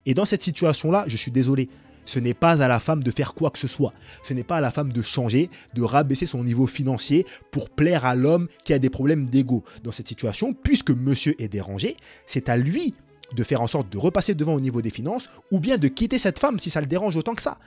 Et dans cette situation-là, je suis désolé, ce n'est pas à la femme de faire quoi que ce soit. Ce n'est pas à la femme de changer, de rabaisser son niveau financier pour plaire à l'homme qui a des problèmes d'ego. Dans cette situation, puisque monsieur est dérangé, c'est à lui de faire en sorte de repasser devant au niveau des finances ou bien de quitter cette femme si ça le dérange autant que ça.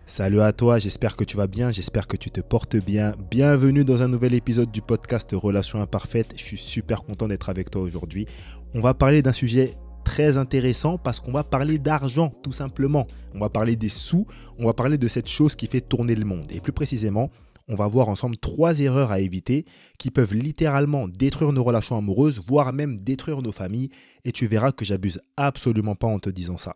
Salut à toi, j'espère que tu vas bien, j'espère que tu te portes bien. Bienvenue dans un nouvel épisode du podcast Relations Imparfaites. Je suis super content d'être avec toi aujourd'hui. On va parler d'un sujet très intéressant parce qu'on va parler d'argent tout simplement. On va parler des sous, on va parler de cette chose qui fait tourner le monde. Et plus précisément, on va voir ensemble 3 erreurs à éviter qui peuvent littéralement détruire nos relations amoureuses, voire même détruire nos familles. Et tu verras que j'abuse absolument pas en te disant ça.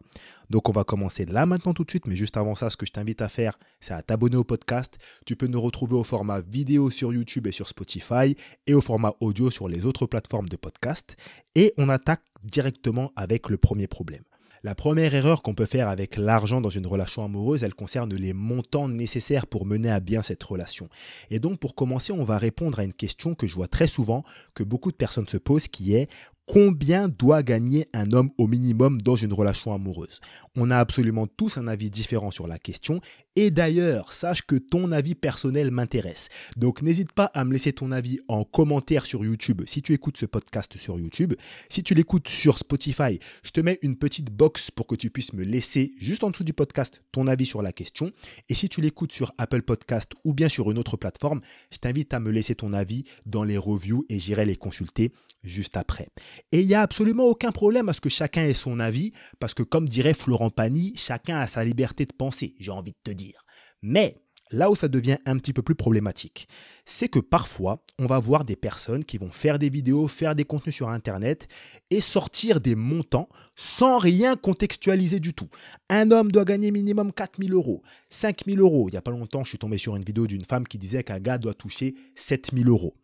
Donc on va commencer là maintenant tout de suite, mais juste avant ça, ce que je t'invite à faire, c'est à t'abonner au podcast. Tu peux nous retrouver au format vidéo sur YouTube et sur Spotify et au format audio sur les autres plateformes de podcast. Et on attaque directement avec le premier problème. La première erreur qu'on peut faire avec l'argent dans une relation amoureuse, elle concerne les montants nécessaires pour mener à bien cette relation. Et donc pour commencer, on va répondre à une question que je vois très souvent, que beaucoup de personnes se posent, qui est: combien doit gagner un homme au minimum dans une relation amoureuse? On a absolument tous un avis différent sur la question. Et d'ailleurs, sache que ton avis personnel m'intéresse. Donc n'hésite pas à me laisser ton avis en commentaire sur YouTube si tu écoutes ce podcast sur YouTube. Si tu l'écoutes sur Spotify, je te mets une petite box pour que tu puisses me laisser juste en dessous du podcast ton avis sur la question. Et si tu l'écoutes sur Apple Podcast ou bien sur une autre plateforme, je t'invite à me laisser ton avis dans les reviews et j'irai les consulter juste après. Et il n'y a absolument aucun problème à ce que chacun ait son avis, parce que comme dirait Florent Pagny, chacun a sa liberté de penser, j'ai envie de te dire. Mais là où ça devient un petit peu plus problématique, c'est que parfois, on va voir des personnes qui vont faire des vidéos, faire des contenus sur Internet et sortir des montants sans rien contextualiser du tout. Un homme doit gagner minimum 4 000 euros, 5 000 euros. Il n'y a pas longtemps, je suis tombé sur une vidéo d'une femme qui disait qu'un gars doit toucher 7 000 euros.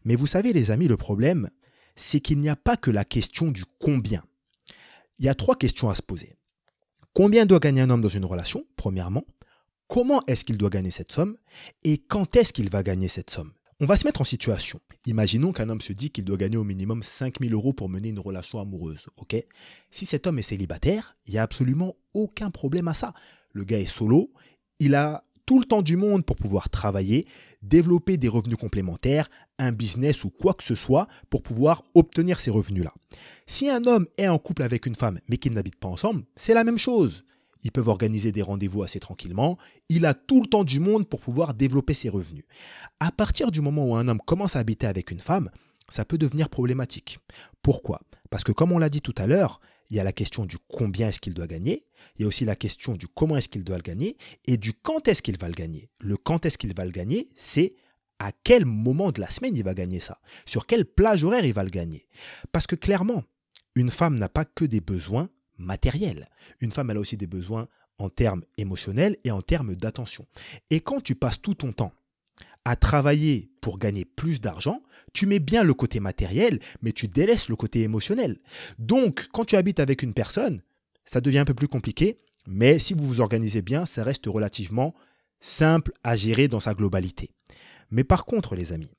Mais vous savez les amis, le problème, c'est qu'il n'y a pas que la question du combien. Il y a 3 questions à se poser. Combien doit gagner un homme dans une relation, premièrement? Comment est-ce qu'il doit gagner cette somme? Et quand est-ce qu'il va gagner cette somme? On va se mettre en situation. Imaginons qu'un homme se dit qu'il doit gagner au minimum 5 000 euros pour mener une relation amoureuse. Ok? Si cet homme est célibataire, il n'y a absolument aucun problème à ça. Le gars est solo, il a tout le temps du monde pour pouvoir travailler, développer des revenus complémentaires, un business ou quoi que ce soit pour pouvoir obtenir ces revenus-là. Si un homme est en couple avec une femme mais qu'ils n'habitent pas ensemble, c'est la même chose. Ils peuvent organiser des rendez-vous assez tranquillement. Il a tout le temps du monde pour pouvoir développer ses revenus. À partir du moment où un homme commence à habiter avec une femme, ça peut devenir problématique. Pourquoi? Parce que comme on l'a dit tout à l'heure, il y a la question du combien est-ce qu'il doit gagner, il y a aussi la question du comment est-ce qu'il doit le gagner et du quand est-ce qu'il va le gagner. Le quand est-ce qu'il va le gagner, c'est à quel moment de la semaine il va gagner ça, sur quelle plage horaire il va le gagner. Parce que clairement, une femme n'a pas que des besoins matériels. Une femme, elle a aussi des besoins en termes émotionnels et en termes d'attention. Et quand tu passes tout ton temps à travailler pour gagner plus d'argent, tu mets bien le côté matériel, mais tu délaisses le côté émotionnel. Donc, quand tu habites avec une personne, ça devient un peu plus compliqué, mais si vous vous organisez bien, ça reste relativement simple à gérer dans sa globalité. Mais par contre, les amis,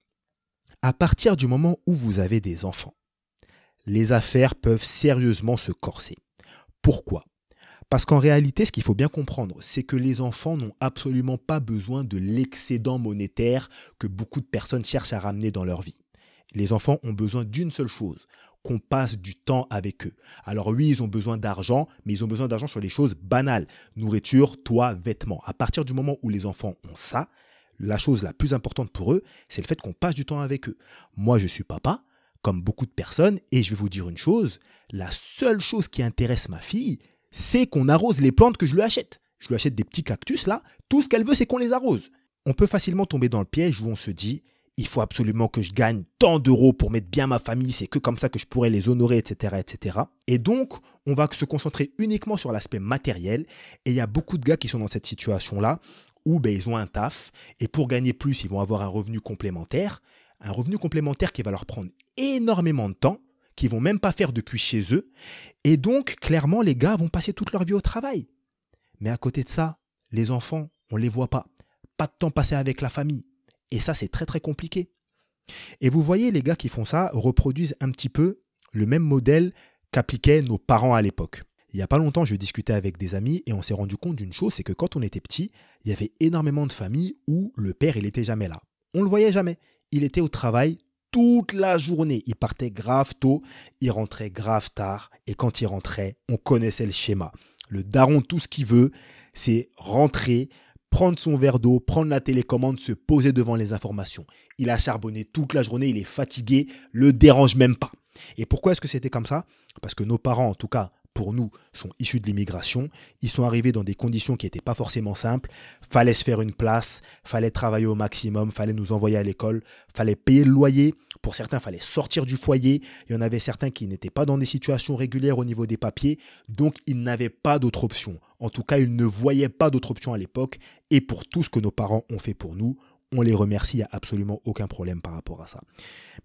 à partir du moment où vous avez des enfants, les affaires peuvent sérieusement se corser. Pourquoi ? Parce qu'en réalité, ce qu'il faut bien comprendre, c'est que les enfants n'ont absolument pas besoin de l'excédent monétaire que beaucoup de personnes cherchent à ramener dans leur vie. Les enfants ont besoin d'une seule chose, qu'on passe du temps avec eux. Alors oui, ils ont besoin d'argent, mais ils ont besoin d'argent sur les choses banales. Nourriture, toit, vêtements. À partir du moment où les enfants ont ça, la chose la plus importante pour eux, c'est le fait qu'on passe du temps avec eux. Moi, je suis papa, comme beaucoup de personnes, et je vais vous dire une chose, la seule chose qui intéresse ma fille, c'est qu'on arrose les plantes que je lui achète. Je lui achète des petits cactus là, tout ce qu'elle veut c'est qu'on les arrose. On peut facilement tomber dans le piège où on se dit il faut absolument que je gagne tant d'euros pour mettre bien ma famille, c'est que comme ça que je pourrais les honorer, etc., etc. Et donc, on va se concentrer uniquement sur l'aspect matériel et il y a beaucoup de gars qui sont dans cette situation-là où ils ont un taf et pour gagner plus, ils vont avoir un revenu complémentaire qui va leur prendre énormément de temps, qu'ils vont même pas faire depuis chez eux. Et donc, clairement, les gars vont passer toute leur vie au travail. Mais à côté de ça, les enfants, on ne les voit pas. Pas de temps passé avec la famille. Et ça, c'est très, très compliqué. Et vous voyez, les gars qui font ça reproduisent un petit peu le même modèle qu'appliquaient nos parents à l'époque. Il n'y a pas longtemps, je discutais avec des amis et on s'est rendu compte d'une chose, c'est que quand on était petit, il y avait énormément de familles où le père, il n'était jamais là. On ne le voyait jamais. Il était au travail toute la journée. Il partait grave tôt, il rentrait grave tard. Et quand il rentrait, on connaissait le schéma. Le daron, tout ce qu'il veut, c'est rentrer, prendre son verre d'eau, prendre la télécommande, se poser devant les informations. Il a charbonné toute la journée, il est fatigué, le dérange même pas. Et pourquoi est-ce que c'était comme ça? Parce que nos parents, en tout cas, pour nous, sont issus de l'immigration. Ils sont arrivés dans des conditions qui n'étaient pas forcément simples. Fallait se faire une place, fallait travailler au maximum, fallait nous envoyer à l'école, fallait payer le loyer. Pour certains, fallait sortir du foyer. Il y en avait certains qui n'étaient pas dans des situations régulières au niveau des papiers. Donc, ils n'avaient pas d'autre option. En tout cas, ils ne voyaient pas d'autre option à l'époque. Et pour tout ce que nos parents ont fait pour nous, on les remercie. Il n'y a absolument aucun problème par rapport à ça.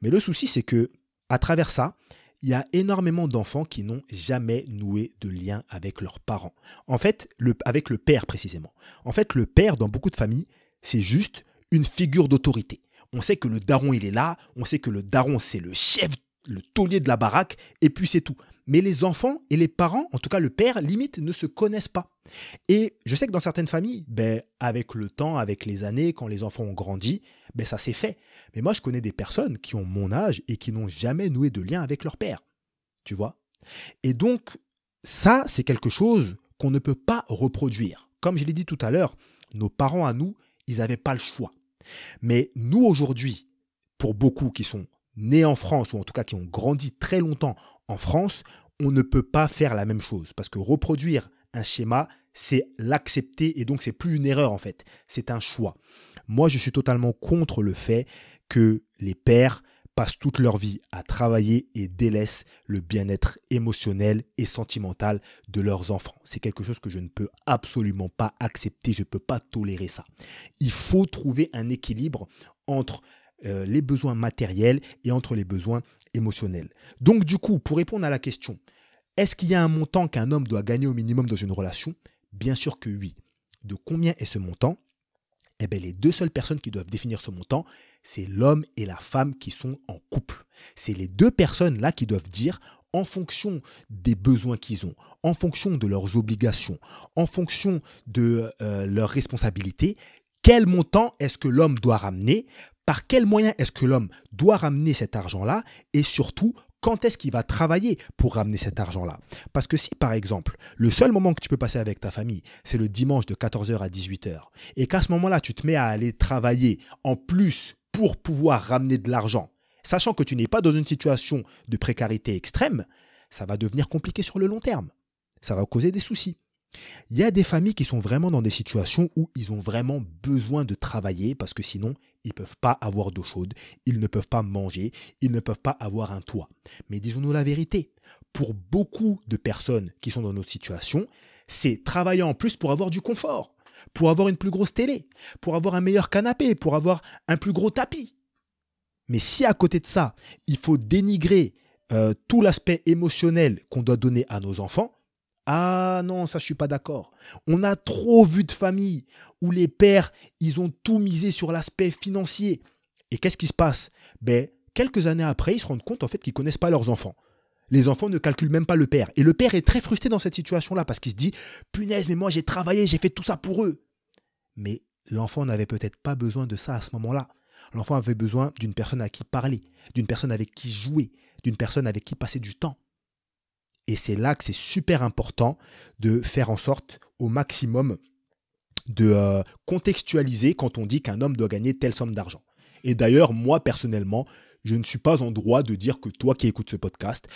Mais le souci, c'est que à travers ça, il y a énormément d'enfants qui n'ont jamais noué de lien avec leurs parents. En fait, avec le père précisément. En fait, le père, dans beaucoup de familles, c'est juste une figure d'autorité. On sait que le daron, il est là. On sait que le daron, c'est le chef, le taulier de la baraque. Et puis, c'est tout. Mais les enfants et les parents, en tout cas le père, limite, ne se connaissent pas. Et je sais que dans certaines familles, avec le temps, avec les années, quand les enfants ont grandi, ça s'est fait. Mais moi, je connais des personnes qui ont mon âge et qui n'ont jamais noué de lien avec leur père. Tu vois? Et donc, ça, c'est quelque chose qu'on ne peut pas reproduire. Comme je l'ai dit tout à l'heure, nos parents à nous, ils n'avaient pas le choix. Mais nous, aujourd'hui, pour beaucoup qui sont nés en France, ou en tout cas qui ont grandi très longtemps en France, on ne peut pas faire la même chose. Parce que reproduire un schéma, c'est l'accepter et donc c'est plus une erreur en fait. C'est un choix. Moi, je suis totalement contre le fait que les pères passent toute leur vie à travailler et délaissent le bien-être émotionnel et sentimental de leurs enfants. C'est quelque chose que je ne peux absolument pas accepter. Je ne peux pas tolérer ça. Il faut trouver un équilibre entre les besoins matériels et entre les besoins émotionnels. Donc du coup, pour répondre à la question, est-ce qu'il y a un montant qu'un homme doit gagner au minimum dans une relation? Bien sûr que oui. De combien est ce montant? Les deux seules personnes qui doivent définir ce montant, c'est l'homme et la femme qui sont en couple. C'est les deux personnes-là qui doivent dire, en fonction des besoins qu'ils ont, en fonction de leurs obligations, en fonction de leurs responsabilités, quel montant est-ce que l'homme doit ramener? Par quel moyen est-ce que l'homme doit ramener cet argent-là? Et surtout, quand est-ce qu'il va travailler pour ramener cet argent-là? Parce que si, par exemple, le seul moment que tu peux passer avec ta famille, c'est le dimanche de 14h à 18h, et qu'à ce moment-là, tu te mets à aller travailler en plus pour pouvoir ramener de l'argent, sachant que tu n'es pas dans une situation de précarité extrême, ça va devenir compliqué sur le long terme. Ça va causer des soucis. Il y a des familles qui sont vraiment dans des situations où ils ont vraiment besoin de travailler parce que sinon, ils ne peuvent pas avoir d'eau chaude, ils ne peuvent pas manger, ils ne peuvent pas avoir un toit. Mais disons-nous la vérité, pour beaucoup de personnes qui sont dans nos situations, c'est travailler en plus pour avoir du confort, pour avoir une plus grosse télé, pour avoir un meilleur canapé, pour avoir un plus gros tapis. Mais si à côté de ça, il faut dénigrer tout l'aspect émotionnel qu'on doit donner à nos enfants, ah non, ça je suis pas d'accord. On a trop vu de familles où les pères, ils ont tout misé sur l'aspect financier. Et qu'est-ce qui se passe? Quelques années après, ils se rendent compte en fait qu'ils connaissent pas leurs enfants. Les enfants ne calculent même pas le père. Et le père est très frustré dans cette situation-là parce qu'il se dit « Punaise, mais moi j'ai travaillé, j'ai fait tout ça pour eux. » Mais l'enfant n'avait peut-être pas besoin de ça à ce moment-là. L'enfant avait besoin d'une personne à qui parler, d'une personne avec qui jouer, d'une personne avec qui passer du temps. Et c'est là que c'est super important de faire en sorte au maximum de contextualiser quand on dit qu'un homme doit gagner telle somme d'argent. Et d'ailleurs, moi personnellement, je ne suis pas en droit de dire que toi qui écoutes ce podcast,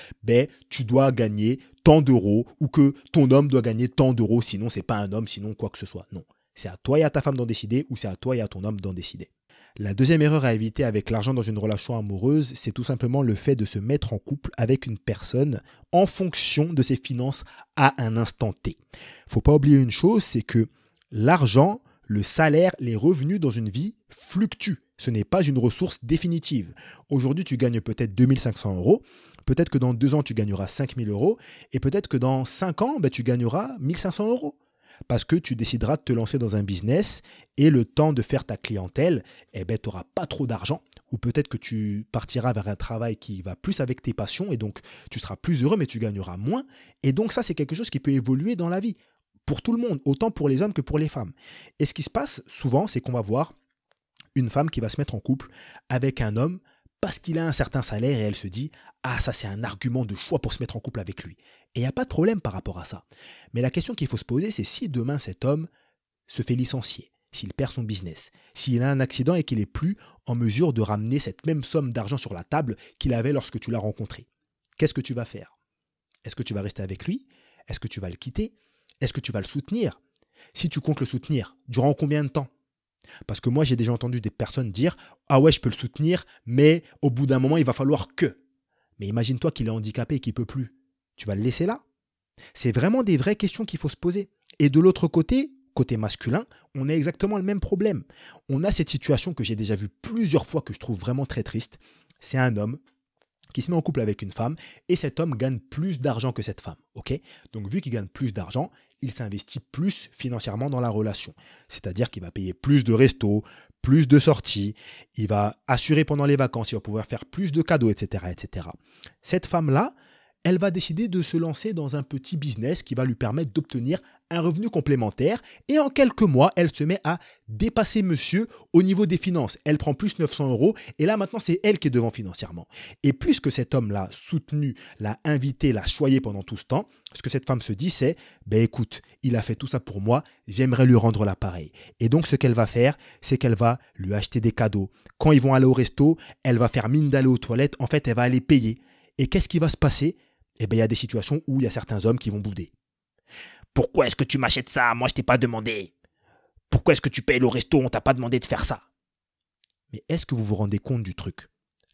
tu dois gagner tant d'euros ou que ton homme doit gagner tant d'euros, sinon c'est pas un homme, sinon quoi que ce soit. Non, c'est à toi et à ta femme d'en décider ou c'est à toi et à ton homme d'en décider. La deuxième erreur à éviter avec l'argent dans une relation amoureuse, c'est tout simplement le fait de se mettre en couple avec une personne en fonction de ses finances à un instant T. Il ne faut pas oublier une chose, c'est que l'argent, le salaire, les revenus dans une vie fluctuent. Ce n'est pas une ressource définitive. Aujourd'hui, tu gagnes peut-être 2500 euros. Peut-être que dans 2 ans, tu gagneras 5000 euros. Et peut-être que dans 5 ans, tu gagneras 1500 euros. Parce que tu décideras de te lancer dans un business et le temps de faire ta clientèle, tu n'auras pas trop d'argent. ou peut-être que tu partiras vers un travail qui va plus avec tes passions et donc tu seras plus heureux mais tu gagneras moins. Et donc ça, c'est quelque chose qui peut évoluer dans la vie pour tout le monde, autant pour les hommes que pour les femmes. Et ce qui se passe souvent, c'est qu'on va voir une femme qui va se mettre en couple avec un homme parce qu'il a un certain salaire et elle se dit « Ah, ça c'est un argument de choix pour se mettre en couple avec lui ». Et il n'y a pas de problème par rapport à ça. Mais la question qu'il faut se poser, c'est si demain cet homme se fait licencier, s'il perd son business, s'il a un accident et qu'il n'est plus en mesure de ramener cette même somme d'argent sur la table qu'il avait lorsque tu l'as rencontré. Qu'est-ce que tu vas faire? Est-ce que tu vas rester avec lui? Est-ce que tu vas le quitter? Est-ce que tu vas le soutenir? Si tu comptes le soutenir, durant combien de temps? Parce que moi, j'ai déjà entendu des personnes dire « Ah ouais, je peux le soutenir, mais au bout d'un moment, il va falloir que… » Mais imagine-toi qu'il est handicapé et qu'il ne peut plus. Tu vas le laisser là? C'est vraiment des vraies questions qu'il faut se poser. Et de l'autre côté, côté masculin, on a exactement le même problème. On a cette situation que j'ai déjà vue plusieurs fois que je trouve vraiment très triste. C'est un homme qui se met en couple avec une femme et cet homme gagne plus d'argent que cette femme. Okay? Donc vu qu'il gagne plus d'argent, il s'investit plus financièrement dans la relation. C'est-à-dire qu'il va payer plus de restos, plus de sorties, il va assurer pendant les vacances, il va pouvoir faire plus de cadeaux, etc., etc. Cette femme-là, elle va décider de se lancer dans un petit business qui va lui permettre d'obtenir un revenu complémentaire et en quelques mois, elle se met à dépasser monsieur au niveau des finances. Elle prend plus 900 € et là maintenant, c'est elle qui est devant financièrement. Et puisque cet homme l'a soutenu, l'a invité, l'a choyé pendant tout ce temps, ce que cette femme se dit, c'est « Ben écoute, il a fait tout ça pour moi, j'aimerais lui rendre l'appareil. » Et donc, ce qu'elle va faire, c'est qu'elle va lui acheter des cadeaux. Quand ils vont aller au resto, elle va faire mine d'aller aux toilettes. En fait, elle va aller payer. Et qu'est-ce qui va se passer? Eh bien, il y a des situations où il y a certains hommes qui vont bouder. Pourquoi est-ce que tu m'achètes ça? Moi, je t'ai pas demandé. Pourquoi est-ce que tu payes le resto? On t'a pas demandé de faire ça. Mais est-ce que vous vous rendez compte du truc?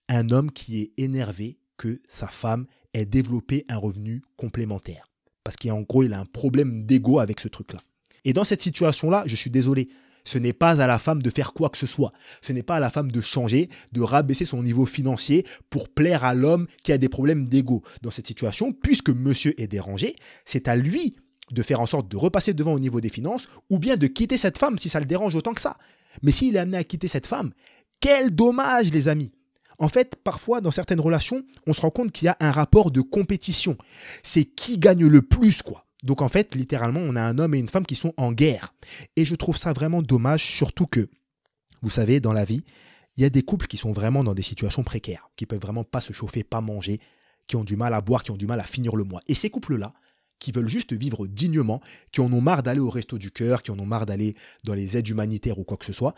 Un homme qui est énervé que sa femme ait développé un revenu complémentaire. Parce qu'en gros, il a un problème d'ego avec ce truc-là. Et dans cette situation-là, je suis désolé, ce n'est pas à la femme de faire quoi que ce soit. Ce n'est pas à la femme de changer, de rabaisser son niveau financier pour plaire à l'homme qui a des problèmes d'ego. Dans cette situation, puisque monsieur est dérangé, c'est à lui de faire en sorte de repasser devant au niveau des finances ou bien de quitter cette femme si ça le dérange autant que ça. Mais s'il est amené à quitter cette femme, quel dommage les amis! En fait, parfois, dans certaines relations, on se rend compte qu'il y a un rapport de compétition. C'est qui gagne le plus, quoi. Donc en fait, littéralement, on a un homme et une femme qui sont en guerre. Et je trouve ça vraiment dommage, surtout que, vous savez, dans la vie, il y a des couples qui sont vraiment dans des situations précaires, qui peuvent vraiment pas se chauffer, pas manger, qui ont du mal à boire, qui ont du mal à finir le mois. Et ces couples-là, qui veulent juste vivre dignement, qui en ont marre d'aller au resto du cœur, qui en ont marre d'aller dans les aides humanitaires ou quoi que ce soit,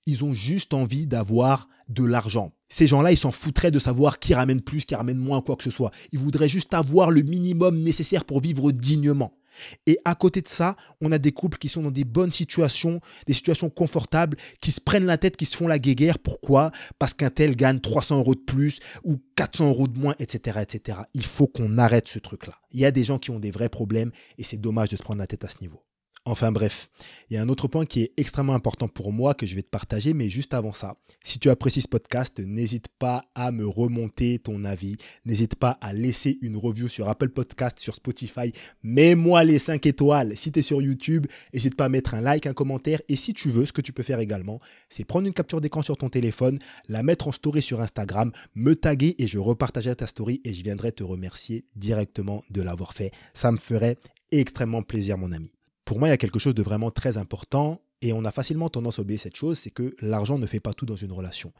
ils ont juste envie d'avoir de l'argent. Ces gens-là, ils s'en foutraient de savoir qui ramène plus, qui ramène moins, quoi que ce soit. Ils voudraient juste avoir le minimum nécessaire pour vivre dignement. Et à côté de ça, on a des couples qui sont dans des bonnes situations, des situations confortables, qui se prennent la tête, qui se font la guéguerre. Pourquoi? Parce qu'un tel gagne 300 € de plus ou 400 € de moins, etc., etc. Il faut qu'on arrête ce truc-là. Il y a des gens qui ont des vrais problèmes et c'est dommage de se prendre la tête à ce niveau. Enfin bref, il y a un autre point qui est extrêmement important pour moi que je vais te partager, mais juste avant ça, si tu apprécies ce podcast, n'hésite pas à me remonter ton avis, n'hésite pas à laisser une review sur Apple Podcast, sur Spotify, mets-moi les 5 étoiles. Si tu es sur YouTube, n'hésite pas à mettre un like, un commentaire, et si tu veux, ce que tu peux faire également, c'est prendre une capture d'écran sur ton téléphone, la mettre en story sur Instagram, me taguer et je repartagerai ta story et je viendrai te remercier directement de l'avoir fait. Ça me ferait extrêmement plaisir, mon ami. Pour moi, il y a quelque chose de vraiment très important et on a facilement tendance à oublier cette chose, c'est que l'argent ne fait pas tout dans une relation.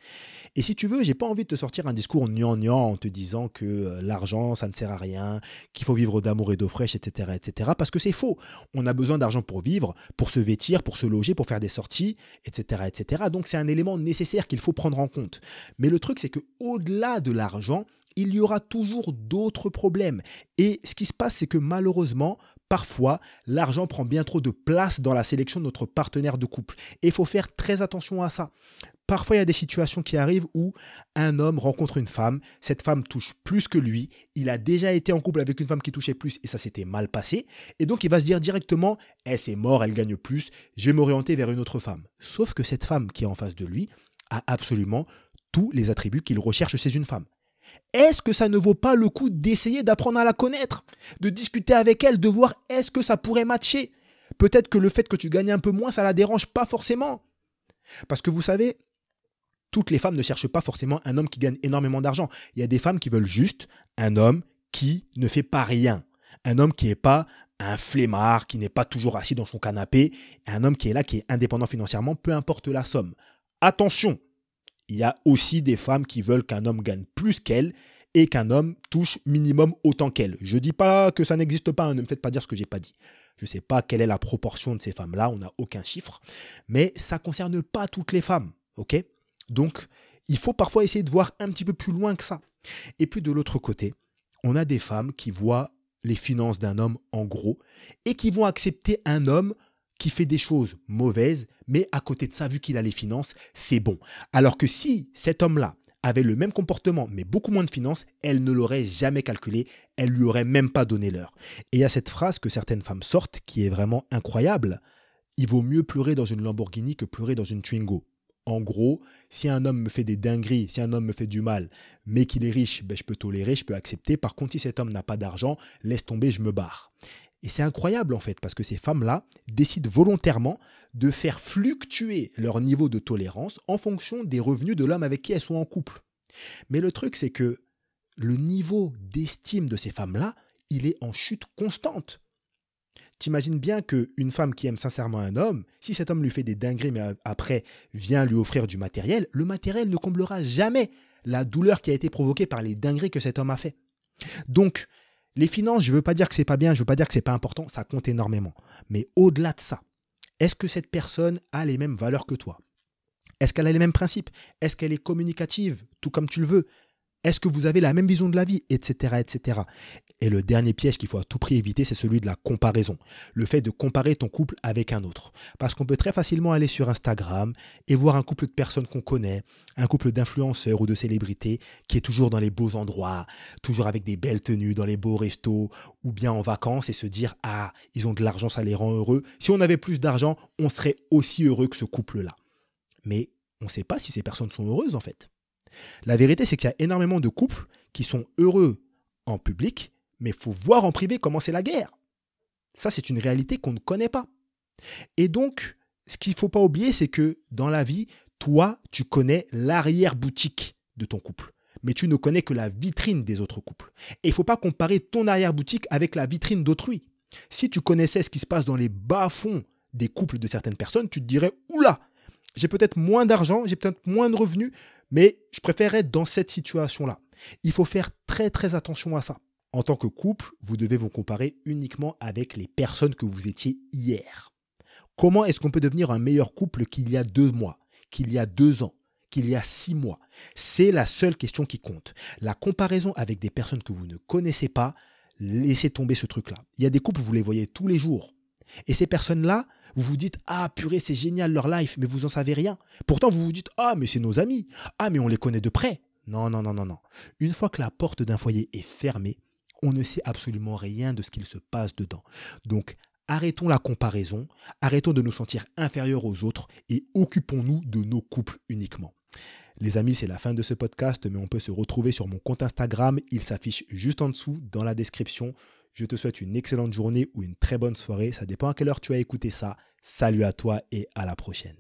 Et si tu veux, j'ai pas envie de te sortir un discours gnangnan en te disant que l'argent, ça ne sert à rien, qu'il faut vivre d'amour et d'eau fraîche, etc., etc., parce que c'est faux. On a besoin d'argent pour vivre, pour se vêtir, pour se loger, pour faire des sorties, etc., etc. Donc c'est un élément nécessaire qu'il faut prendre en compte. Mais le truc, c'est que au-delà de l'argent, il y aura toujours d'autres problèmes. Et ce qui se passe, c'est que malheureusement, parfois, l'argent prend bien trop de place dans la sélection de notre partenaire de couple. Et il faut faire très attention à ça. Parfois, il y a des situations qui arrivent où un homme rencontre une femme, cette femme touche plus que lui, il a déjà été en couple avec une femme qui touchait plus et ça s'était mal passé. Et donc, il va se dire directement, c'est mort, elle gagne plus, je vais m'orienter vers une autre femme. Sauf que cette femme qui est en face de lui a absolument tous les attributs qu'il recherche chez une femme. Est-ce que ça ne vaut pas le coup d'essayer d'apprendre à la connaître, de discuter avec elle, de voir est-ce que ça pourrait matcher? Peut-être que le fait que tu gagnes un peu moins, ça la dérange pas forcément. Parce que vous savez, toutes les femmes ne cherchent pas forcément un homme qui gagne énormément d'argent. Il y a des femmes qui veulent juste un homme qui ne fait pas rien. Un homme qui n'est pas un flemmard, qui n'est pas toujours assis dans son canapé. Un homme qui est là, qui est indépendant financièrement, peu importe la somme. Attention, il y a aussi des femmes qui veulent qu'un homme gagne plus qu'elles et qu'un homme touche minimum autant qu'elles. Je ne dis pas que ça n'existe pas, hein, ne me faites pas dire ce que je n'ai pas dit. Je ne sais pas quelle est la proportion de ces femmes-là, on n'a aucun chiffre. Mais ça ne concerne pas toutes les femmes, ok ? Donc, il faut parfois essayer de voir un petit peu plus loin que ça. Et puis de l'autre côté, on a des femmes qui voient les finances d'un homme en gros et qui vont accepter un homme qui fait des choses mauvaises, mais à côté de ça, vu qu'il a les finances, c'est bon. Alors que si cet homme-là avait le même comportement, mais beaucoup moins de finances, elle ne l'aurait jamais calculé, elle lui aurait même pas donné l'heure. Et il y a cette phrase que certaines femmes sortent qui est vraiment incroyable. Il vaut mieux pleurer dans une Lamborghini que pleurer dans une Twingo. En gros, si un homme me fait des dingueries, si un homme me fait du mal, mais qu'il est riche, je peux tolérer, je peux accepter. Par contre, si cet homme n'a pas d'argent, laisse tomber, je me barre. Et c'est incroyable en fait, parce que ces femmes-là décident volontairement de faire fluctuer leur niveau de tolérance en fonction des revenus de l'homme avec qui elles sont en couple. Mais le truc, c'est que le niveau d'estime de ces femmes-là, il est en chute constante. T'imagines bien qu'une femme qui aime sincèrement un homme, si cet homme lui fait des dingueries, mais après vient lui offrir du matériel, le matériel ne comblera jamais la douleur qui a été provoquée par les dingueries que cet homme a fait. Donc, les finances, je ne veux pas dire que c'est pas bien, je ne veux pas dire que c'est pas important, ça compte énormément. Mais au-delà de ça, est-ce que cette personne a les mêmes valeurs que toi ? Est-ce qu'elle a les mêmes principes ? Est-ce qu'elle est communicative, tout comme tu le veux ? Est-ce que vous avez la même vision de la vie, etc., etc. Et le dernier piège qu'il faut à tout prix éviter, c'est celui de la comparaison. Le fait de comparer ton couple avec un autre. Parce qu'on peut très facilement aller sur Instagram et voir un couple de personnes qu'on connaît, un couple d'influenceurs ou de célébrités qui est toujours dans les beaux endroits, toujours avec des belles tenues, dans les beaux restos ou bien en vacances et se dire « Ah, ils ont de l'argent, ça les rend heureux. Si on avait plus d'argent, on serait aussi heureux que ce couple-là. » Mais on ne sait pas si ces personnes sont heureuses en fait. La vérité, c'est qu'il y a énormément de couples qui sont heureux en public, mais il faut voir en privé comment c'est la guerre. Ça, c'est une réalité qu'on ne connaît pas. Et donc, ce qu'il ne faut pas oublier, c'est que dans la vie, toi, tu connais l'arrière-boutique de ton couple, mais tu ne connais que la vitrine des autres couples. Et il ne faut pas comparer ton arrière-boutique avec la vitrine d'autrui. Si tu connaissais ce qui se passe dans les bas-fonds des couples de certaines personnes, tu te dirais « Oula, j'ai peut-être moins d'argent, j'ai peut-être moins de revenus, mais je préfère être dans cette situation-là. » Il faut faire très très attention à ça. En tant que couple, vous devez vous comparer uniquement avec les personnes que vous étiez hier. Comment est-ce qu'on peut devenir un meilleur couple qu'il y a 2 mois, qu'il y a 2 ans, qu'il y a 6 mois? C'est la seule question qui compte. La comparaison avec des personnes que vous ne connaissez pas, laissez tomber ce truc-là. Il y a des couples, vous les voyez tous les jours. Et ces personnes-là, vous vous dites « Ah purée, c'est génial leur life », mais vous n'en savez rien. Pourtant, vous vous dites « Ah, mais c'est nos amis. Ah, mais on les connaît de près. » Non, non, non, non, non. Une fois que la porte d'un foyer est fermée, on ne sait absolument rien de ce qu'il se passe dedans. Donc, arrêtons la comparaison, arrêtons de nous sentir inférieurs aux autres et occupons-nous de nos couples uniquement. Les amis, c'est la fin de ce podcast, mais on peut se retrouver sur mon compte Instagram. Il s'affiche juste en dessous dans la description. Je te souhaite une excellente journée ou une très bonne soirée. Ça dépend à quelle heure tu as écouté ça. Salut à toi et à la prochaine.